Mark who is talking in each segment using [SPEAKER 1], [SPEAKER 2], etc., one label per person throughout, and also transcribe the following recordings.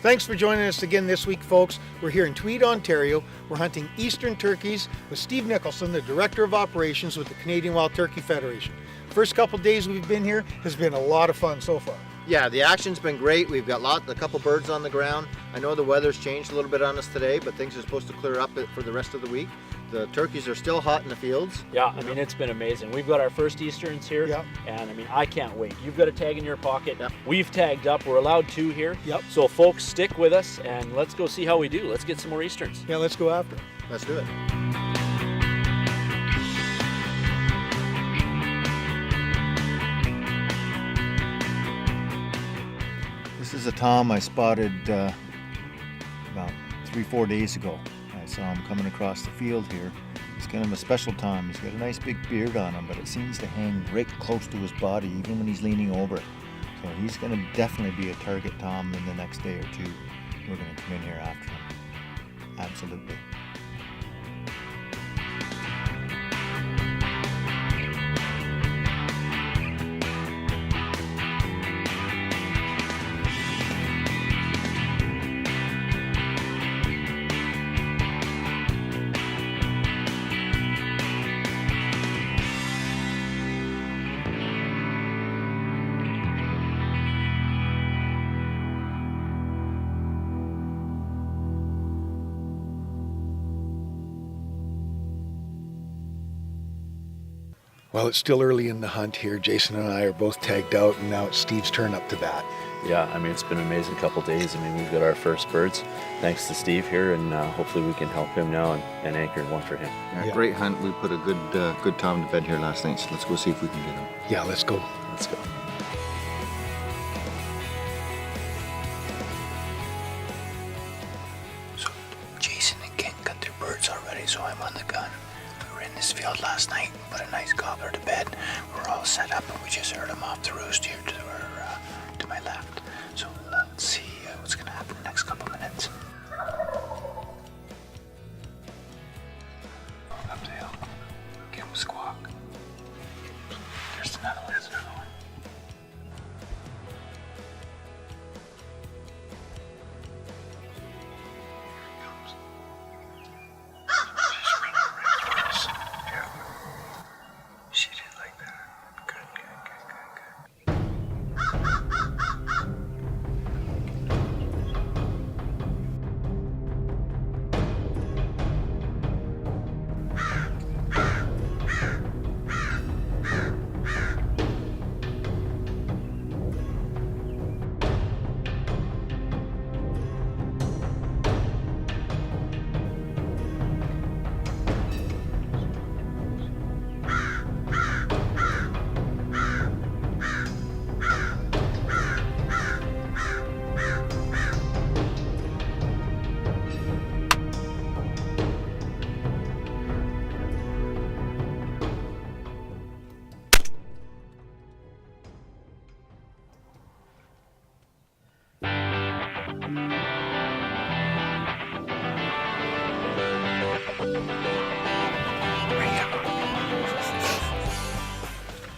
[SPEAKER 1] Thanks for joining us again this week, folks. We're here in Tweed, Ontario. We're hunting eastern turkeys with Steve Nicholson, the Director of Operations with the Canadian Wild Turkey Federation. First couple days we've been here has been a lot of fun so far.
[SPEAKER 2] Yeah, the action's been great. We've got a couple birds on the ground. I know the weather's changed a little bit on us today, but things are supposed to clear up for the rest of the week. The turkeys are still hot in the fields.
[SPEAKER 3] Yeah, I mean, it's been amazing. We've got our first Easterns here, and I mean, I can't wait. You've got a tag in your pocket. We've tagged up. We're allowed 2 here. So folks, stick with us, and let's go see how we do. Let's get some more Easterns.
[SPEAKER 1] Yeah, let's go after it.
[SPEAKER 2] Let's do it. This is a tom I spotted about 3-4 days ago. I saw him coming across the field here. He's kind of a special tom. He's got a nice big beard on him, but it seems to hang right close to his body even when he's leaning over. So he's going to definitely be a target tom in the next day or two. We're going to come in here after him. Absolutely.
[SPEAKER 1] Well, it's still early in the hunt here. Jason and I are both tagged out, and now it's Steve's turn up to bat.
[SPEAKER 3] Yeah, I mean, it's been an amazing couple days. I mean, we've got our first birds thanks to Steve here, and hopefully we can help him now and anchor one for him.
[SPEAKER 2] Yeah. Great hunt. We put a good tom to bed here last night, so let's go see if we can get him.
[SPEAKER 1] Yeah, let's go.
[SPEAKER 3] Let's go.
[SPEAKER 4] So Jason and Kent got their birds already, so I'm on the gun. We were in this field last night, put a nice gobbler to bed. We're all set up, and we just heard him off the roost here to my left. So let's see what's going to happen in the next couple minutes. Up the hill. Give him a squawk. There's another one.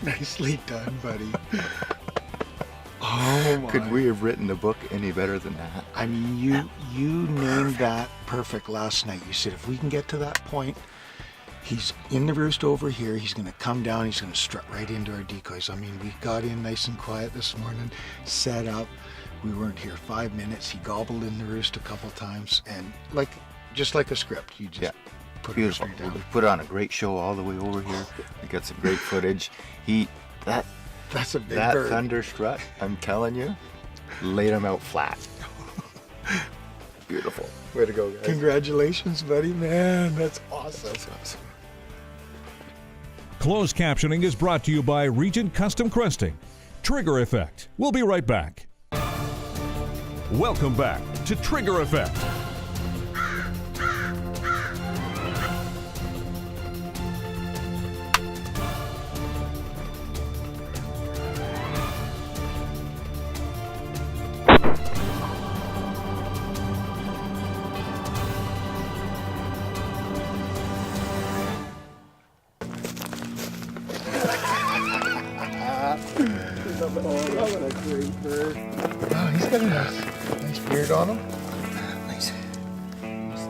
[SPEAKER 1] Nicely done, buddy. Oh my.
[SPEAKER 2] Could we have written the book any better than that?
[SPEAKER 1] I mean, you named that perfect last night. You said if we can get to that point, he's in the roost over here, he's going to come down, he's going to strut right into our decoys. I mean, we got in nice and quiet this morning, set up. We weren't here 5 minutes. He gobbled in the roost a couple times, and just like a script, you just put it straight down.
[SPEAKER 2] We put on a great show all the way over here. We got some great footage.
[SPEAKER 1] That's a big
[SPEAKER 2] that
[SPEAKER 1] bird.
[SPEAKER 2] thunder strut, I'm telling you, laid him out flat. Beautiful. Way to go, guys.
[SPEAKER 1] Congratulations, buddy. Man, that's awesome.
[SPEAKER 2] That's awesome.
[SPEAKER 5] Closed captioning is brought to you by Regent Custom Cresting. Trigger Effect. We'll be right back. Welcome back to Trigger Effect.
[SPEAKER 1] Oh, that was a great bird. Oh, he's got a Nice beard on him.
[SPEAKER 2] Nice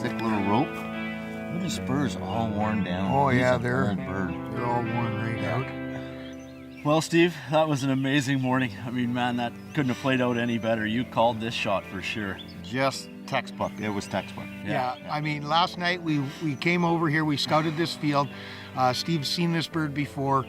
[SPEAKER 2] thick little rope. Look at his spurs all worn down.
[SPEAKER 1] Oh,
[SPEAKER 2] He's
[SPEAKER 1] yeah,
[SPEAKER 2] an old bird.
[SPEAKER 1] they're all worn right out.
[SPEAKER 3] Well, Steve, that was an amazing morning. I mean, man, that couldn't have played out any better. You called this shot for sure.
[SPEAKER 2] Just textbook. It was textbook.
[SPEAKER 1] Yeah, I mean, last night we came over here, we scouted this field. Steve's seen this bird before.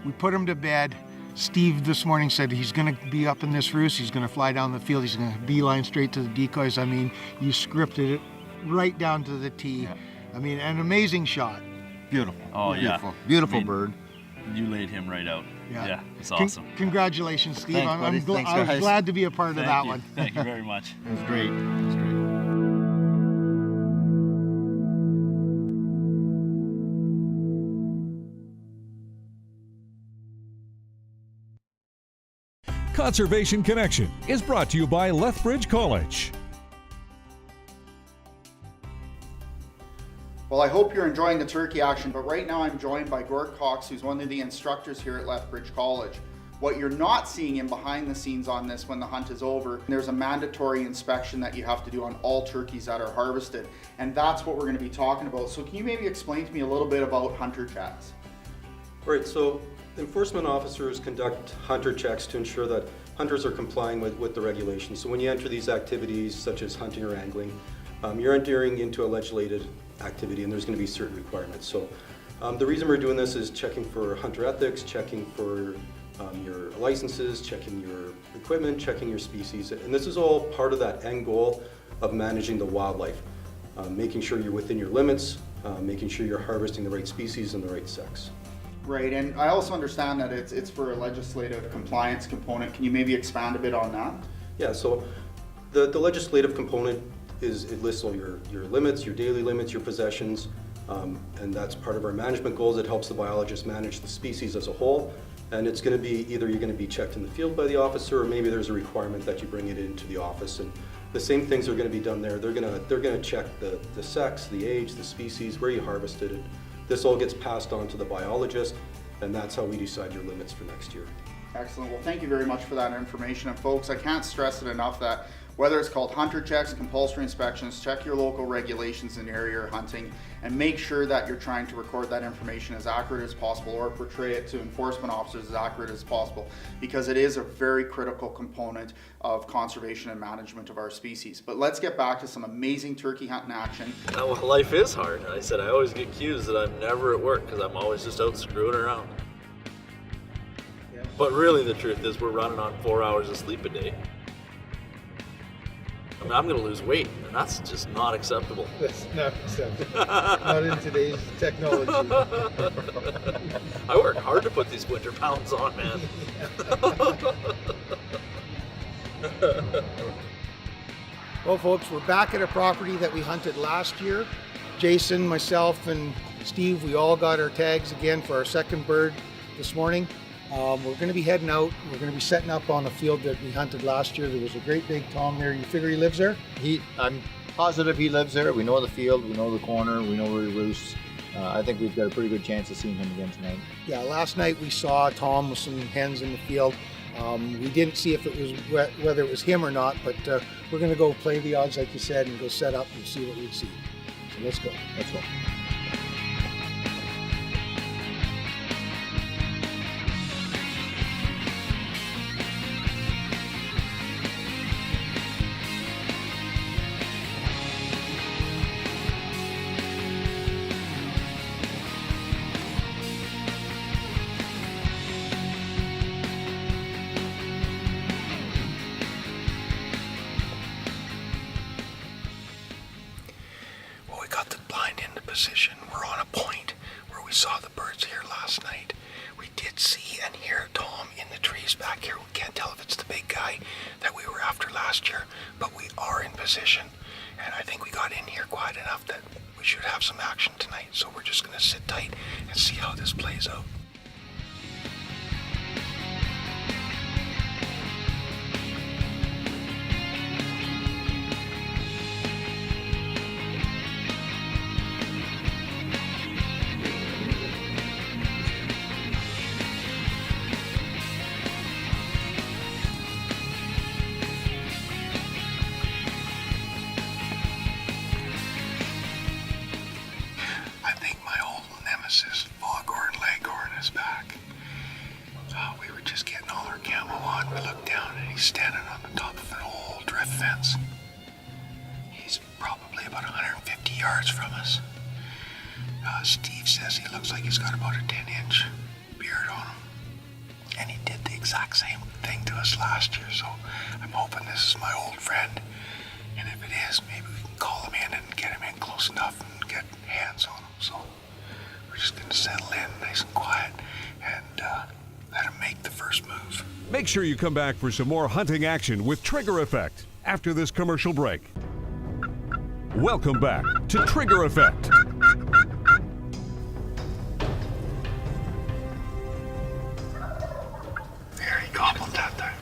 [SPEAKER 1] We put him to bed. Steve this morning said he's going to be up in this roost. He's going to fly down the field. He's going to beeline straight to the decoys. I mean, you scripted it right down to the T.
[SPEAKER 2] Yeah.
[SPEAKER 1] I mean, an amazing shot.
[SPEAKER 2] Beautiful.
[SPEAKER 3] Oh,
[SPEAKER 2] Beautiful.
[SPEAKER 3] yeah.
[SPEAKER 2] Beautiful
[SPEAKER 3] I mean,
[SPEAKER 2] bird.
[SPEAKER 3] You laid him right out.
[SPEAKER 1] Yeah.
[SPEAKER 3] It's awesome.
[SPEAKER 1] Congratulations, Steve.
[SPEAKER 2] Thanks,
[SPEAKER 1] I'm
[SPEAKER 2] buddy. Thanks,
[SPEAKER 1] I was
[SPEAKER 2] guys.
[SPEAKER 1] glad to be a part of
[SPEAKER 3] Thank
[SPEAKER 1] that
[SPEAKER 3] you.
[SPEAKER 1] one.
[SPEAKER 3] Thank you very much.
[SPEAKER 2] It was great. It was great.
[SPEAKER 5] Conservation Connection is brought to you by Lethbridge College.
[SPEAKER 6] Well, I hope you're enjoying the turkey action, but right now I'm joined by Gord Cox, who's one of the instructors here at Lethbridge College. What you're not seeing in behind the scenes on this when the hunt is over, there's a mandatory inspection that you have to do on all turkeys that are harvested, and that's what we're going to be talking about. So can you maybe explain to me a little bit about hunter checks?
[SPEAKER 7] Right, so enforcement officers conduct hunter checks to ensure that hunters are complying with the regulations. So when you enter these activities, such as hunting or angling, you're entering into a legislated activity, and there's going to be certain requirements. So the reason we're doing this is checking for hunter ethics, checking for your licenses, checking your equipment, checking your species, and this is all part of that end goal of managing the wildlife, making sure you're within your limits, making sure you're harvesting the right species and the right sex.
[SPEAKER 6] Right, and I also understand that it's for a legislative compliance component. Can you maybe expand a bit on that?
[SPEAKER 7] Yeah, so the legislative component is, it lists all your limits, your daily limits, your possessions, and that's part of our management goals. It helps the biologist manage the species as a whole, and it's going to be either you're going to be checked in the field by the officer, or maybe there's a requirement that you bring it into the office, and the same things are going to be done there. They're going to check the sex, the age, the species, where you harvested it. This all gets passed on to the biologist, and that's how we decide your limits for next year.
[SPEAKER 6] Excellent. Well, thank you very much for that information. And folks, I can't stress it enough that whether it's called hunter checks, compulsory inspections, check your local regulations in the area you're hunting, and make sure that you're trying to record that information as accurate as possible, or portray it to enforcement officers as accurate as possible, because it is a very critical component of conservation and management of our species. But let's get back to some amazing turkey hunting action.
[SPEAKER 3] Well, life is hard. I said I always get accused that I'm never at work because I'm always just out screwing around.
[SPEAKER 6] Yeah.
[SPEAKER 3] But really the truth is we're running on 4 hours of sleep a day. I mean, I'm going to lose weight, and that's just not acceptable.
[SPEAKER 1] That's not acceptable. Not in today's technology.
[SPEAKER 3] I work hard to put these winter pounds on, man.
[SPEAKER 1] Well, folks, we're back at a property that we hunted last year. Jason, myself, and Steve, we all got our tags again for our second bird this morning. We're going to be heading out. We're going to be setting up on a field that we hunted last year. There was a great big tom there. You figure he lives there?
[SPEAKER 2] I'm positive he lives there. We know the field, we know the corner, we know where he roosts. I think we've got a pretty good chance of seeing him again tonight.
[SPEAKER 1] Yeah, last night we saw Tom with some hens in the field. We didn't see if it was whether it was him or not, but we're going to go play the odds like you said and go set up and see what we see. So let's go.
[SPEAKER 2] Let's go.
[SPEAKER 4] Well, we got the blind into position. We're on a point where we saw the birds here last night. We did see and hear Tom in the trees back here. We can't tell if it's the big guy that we were after last year, but we are in position. And I think we got in here quiet enough that we should have some action tonight. So we're just going to sit tight and see how this plays out. says he looks like he's got about a 10-inch beard on him. And he did the exact same thing to us last year, so I'm hoping this is my old friend. And if it is, maybe we can call him in and get him in close enough and get hands on him. So we're just going to settle in nice and quiet and let him make the first move.
[SPEAKER 5] Make sure you come back for some more hunting action with Trigger Effect after this commercial break. Welcome back to Trigger Effect.
[SPEAKER 4] There, he gobbled that there.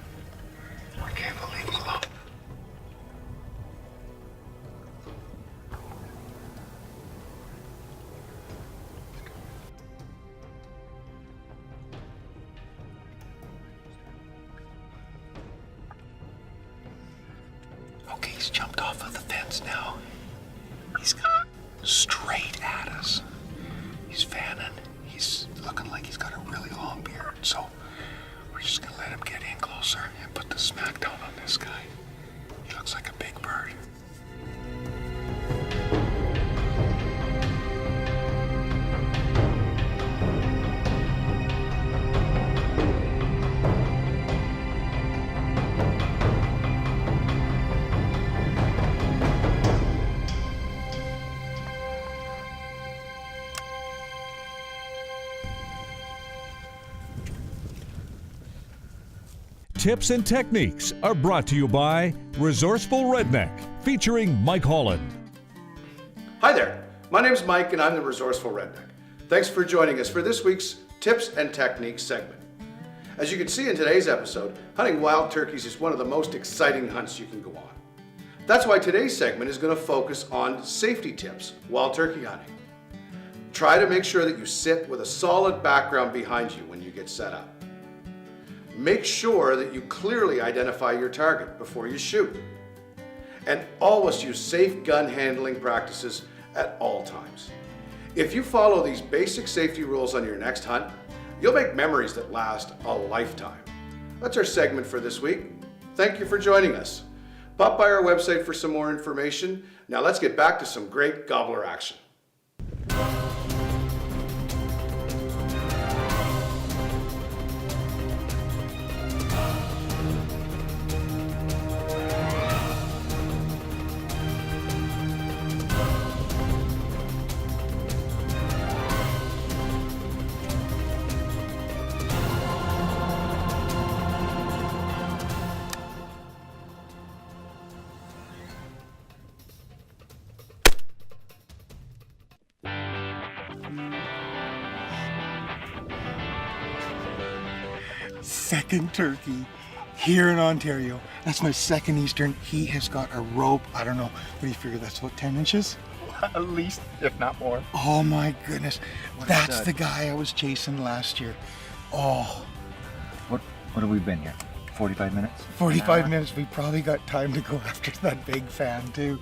[SPEAKER 4] Okay, we'll leave him alone. Okay, he's jumped off of the fence now. He's coming straight at us. He's fanning. He's looking like he's got a really long beard, so we're just gonna let him get in closer and put the smack down on this guy. He looks like a big bird.
[SPEAKER 5] Tips and techniques are brought to you by Resourceful Redneck, featuring Mike Holland.
[SPEAKER 8] Hi there, my name's Mike and I'm the Resourceful Redneck. Thanks for joining us for this week's Tips and Techniques segment. As you can see in today's episode, hunting wild turkeys is one of the most exciting hunts you can go on. That's why today's segment is going to focus on safety tips while turkey hunting. Try to make sure that you sit with a solid background behind you when you get set up. Make sure that you clearly identify your target before you shoot. And always use safe gun handling practices at all times. If you follow these basic safety rules on your next hunt, you'll make memories that last a lifetime. That's our segment for this week. Thank you for joining us. Pop by our website for some more information. Now let's get back to some great gobbler action.
[SPEAKER 1] Second turkey here in Ontario. That's my second Eastern. He has got a rope. I don't know. What do you figure? That's what, 10 inches?
[SPEAKER 2] At least, if not more.
[SPEAKER 1] Oh my goodness. That's the guy I was chasing last year. Oh.
[SPEAKER 2] What have we been here? 45 minutes?
[SPEAKER 1] 45 minutes. We probably got time to go after that big fan too.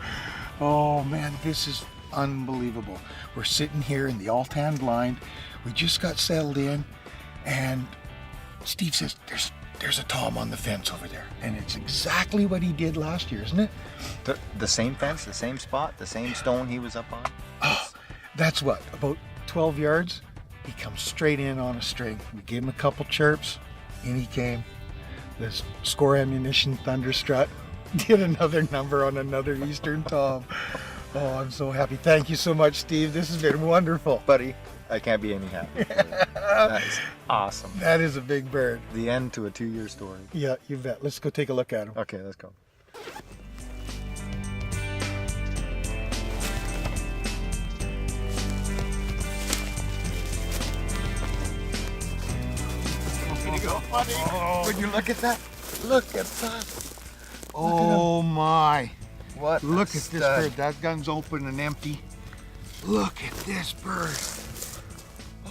[SPEAKER 1] Oh man, this is unbelievable. We're sitting here in the all-tan blind. We just got settled in and Steve says, there's a tom on the fence over there. And it's exactly what he did last year, isn't it?
[SPEAKER 2] The same fence, the same spot, the same stone he was up on?
[SPEAKER 1] Oh, that's what, about 12 yards? He comes straight in on a string. We gave him a couple chirps, in he came. This Score Ammunition Thunderstrut did another number on another Eastern tom. Oh, I'm so happy. Thank you so much, Steve. This has been wonderful.
[SPEAKER 2] Buddy, I can't be any happier. That is awesome.
[SPEAKER 1] That is a big bird.
[SPEAKER 2] The end to a 2-year story.
[SPEAKER 1] Yeah, you bet. Let's go take a look at him.
[SPEAKER 2] Okay, let's go.
[SPEAKER 1] Way to go, buddy.
[SPEAKER 2] Would you look at that? Look at that.
[SPEAKER 1] Oh my.
[SPEAKER 2] What?
[SPEAKER 1] Look at this bird. That gun's open and empty. Look at this bird.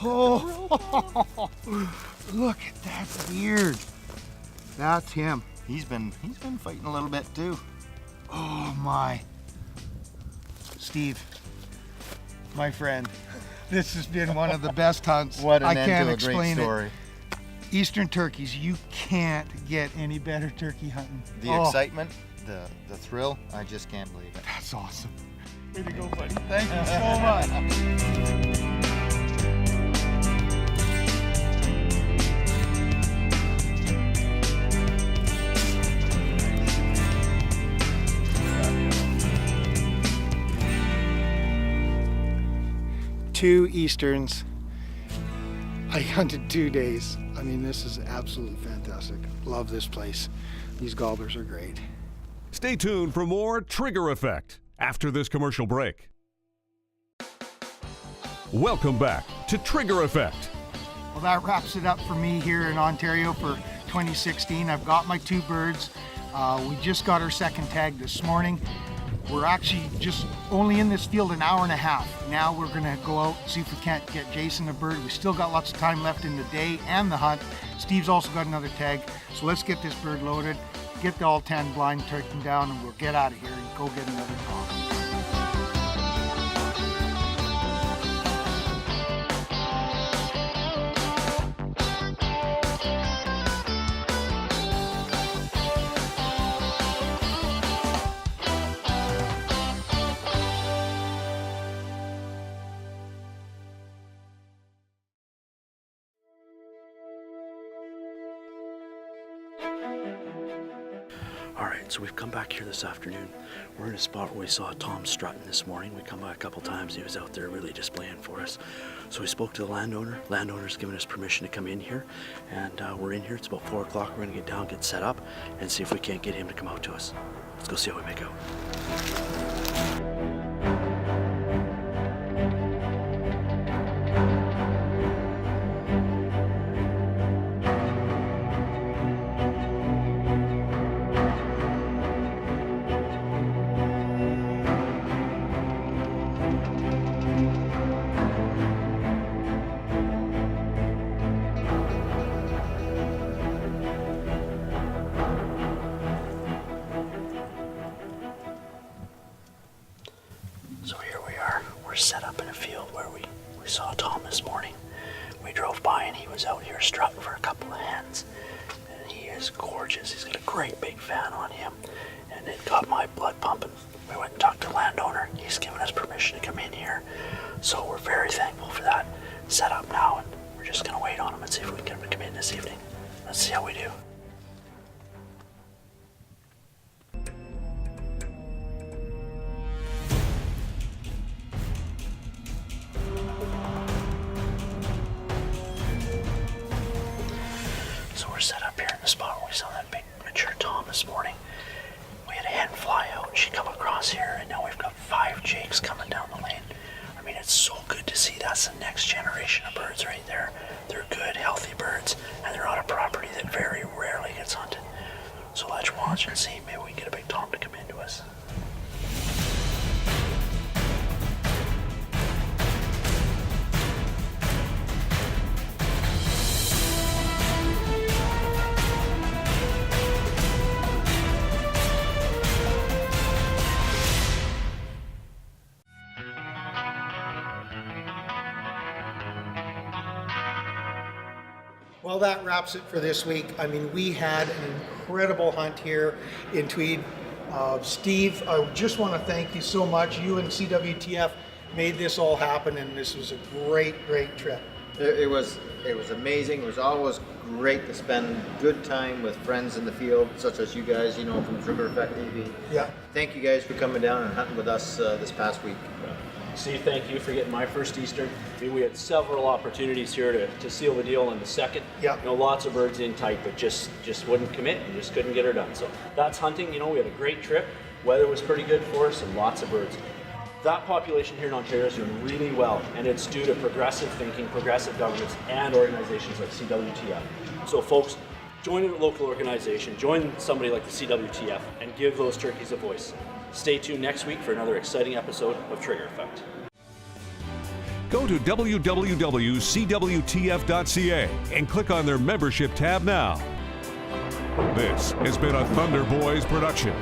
[SPEAKER 1] Oh, look at that beard. That's him.
[SPEAKER 2] He's been fighting a little bit too.
[SPEAKER 1] Oh my. Steve, my friend, this has been one of the best hunts.
[SPEAKER 2] What an
[SPEAKER 1] I
[SPEAKER 2] end
[SPEAKER 1] can't
[SPEAKER 2] to a
[SPEAKER 1] explain
[SPEAKER 2] great story.
[SPEAKER 1] it. Eastern turkeys, you can't get any better turkey hunting.
[SPEAKER 2] The excitement, the thrill, I just can't believe it.
[SPEAKER 1] That's awesome. Way to go, buddy. Thank you so much. 2 Easterns. I hunted 2 days. I mean, this is absolutely fantastic. Love this place. These gobblers are great.
[SPEAKER 5] Stay tuned for more Trigger Effect after this commercial break. Welcome back to Trigger Effect.
[SPEAKER 1] Well, that wraps it up for me here in Ontario for 2016. I've got my 2 birds. We just got our second tag this morning. We're actually just only in this field an hour and a half. Now we're gonna go out and see if we can't get Jason a bird. We still got lots of time left in the day and the hunt. Steve's also got another tag. So let's get this bird loaded, get the all 10 blind taken down, and we'll get out of here and go get another call.
[SPEAKER 3] Alright, so we've come back here this afternoon. We're in a spot where we saw Tom Strutt'in this morning. We come by a couple times. He was out there really displaying for us. So we spoke to the landowner. Landowner's given us permission to come in here. And we're in here. It's about 4 o'clock. We're going to get down, get set up, and see if we can't get him to come out to us. Let's go see how we make out. So here we are. We're set up in a field where we saw Tom this morning. We drove by and he was out here strutting for a couple of hens. And he is gorgeous. He's got a great big fan on him. And it got my blood pumping. We went and talked to the landowner. He's given us permission to come in here. So we're very thankful for that. Set up now, and we're just going to wait on him and see if we can get him to come in this evening. Let's see how we do. So we're set up here in the spot where we saw that big mature Tom this morning. We had a hen fly out and she come across here, and now we've got 5 jakes coming down the lane. I mean, it's so good to see. That's the next generation of birds right there. They're good, healthy birds, and they're on a property that very rarely gets hunted. So let's watch and see. Maybe we can get a big Tom to come into us.
[SPEAKER 1] Well, that wraps it for this week. I mean, we had an incredible hunt here in Tweed. Steve, I just want to thank you so much. You and CWTF made this all happen, and this was a great, great trip.
[SPEAKER 2] It was amazing. It was always great to spend good time with friends in the field, such as you guys, you know, from Trigger Effect TV.
[SPEAKER 1] Yeah.
[SPEAKER 2] Thank you guys for coming down and hunting with us this past week.
[SPEAKER 3] Steve, thank you for getting my first Eastern. I mean, we had several opportunities here to seal the deal in the second.
[SPEAKER 1] Yeah.
[SPEAKER 3] You know, lots of birds in tight, but just wouldn't commit and just couldn't get her done. So that's hunting. You know, we had a great trip. Weather was pretty good for us and lots of birds. That population here in Ontario is doing really well, and it's due to progressive thinking, progressive governments, and organizations like CWTF. So folks, join a local organization, join somebody like the CWTF, and give those turkeys a voice. Stay tuned next week for another exciting episode of Trigger Effect.
[SPEAKER 5] Go to www.cwtf.ca and click on their membership tab now. This has been a Thunder Boys production.